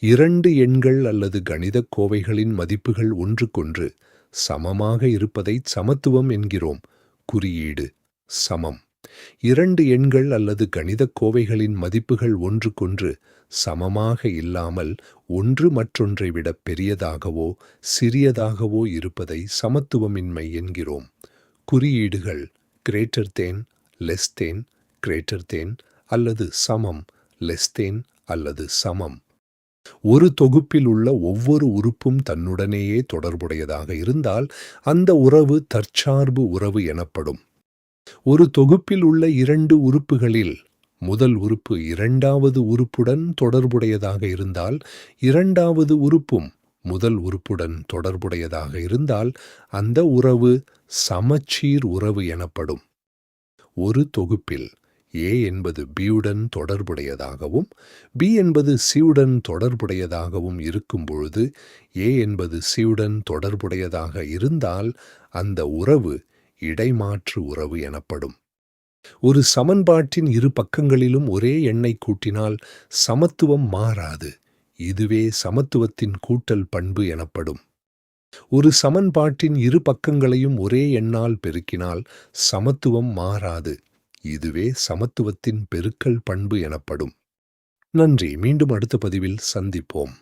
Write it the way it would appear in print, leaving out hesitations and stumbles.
இரண்டு எண்கள் அல்லது கணிதக் கோவைகளின் மதிப்புகள் ஒன்றுக்கொன்று சமமாக இருப்பதைச் சமத்துவம் என்கிறோம். குறியீடு சமம். இரண்டு எண்கள் அல்லது கணிதக் கோவைகளின் மதிப்புகள் ஒன்றுக்கொன்று சமமாக இல்லாமல் ஒன்று மற்றொன்றை விட பெரியதாகவோ சிறியதாகவோ இருப்பதை சமத்துவமின்மை என்கிறோம். குறியீடுகள் greater than, less than, greater than அல்லது சமம், less than அல்லது சமம். ஒரு தொகுப்பில் உள்ள ஒவ்வொரு உறுப்பும் தன்னுடனேயே தொடர்புடையதாக இருந்தால் அந்த உறவு தற்சார்பு உறவு எனப்படும். ஒரு தொகுப்பில் உள்ள இரண்டு உறுப்புகளில் முதல் உறுப்பு இரண்டாவது உறுப்புடன் தொடர்புடையதாக இருந்தால் இரண்டாவது உறுப்பும் முதல் உறுப்புடன் தொடர்புடையதாக இருந்தால் அந்த உறவு சமச்சீர் உறவு எனப்படும். ஒரு தொகுப்பில் A என்பது Bயுடன் தொடர்புடையதாகவும் B என்பது Cயுடன் தொடர்புடையதாகவும் இருக்கும் பொழுது A என்பது Cயுடன் தொடர்புடையதாக இருந்தால் அந்த உறவு இடைமாற்று உறவு எனப்படும். ஒரு சமன்பாட்டின் இரு பக்கங்களிலும் ஒரே எண்ணை கூட்டினால் சமத்துவம் மாறாது. இதுவே சமத்துவத்தின் கூட்டல் பண்பு எனப்படும். ஒரு சமன்பாட்டின் இரு பக்கங்களையும் ஒரே எண்ணால் பெருக்கினால் சமத்துவம் மாறாது. இதுவே சமத்துவத்தின் பெருக்கல் பண்பு எனப்படும். நன்றி. மீண்டும் அடுத்த பதிவில் சந்திப்போம்.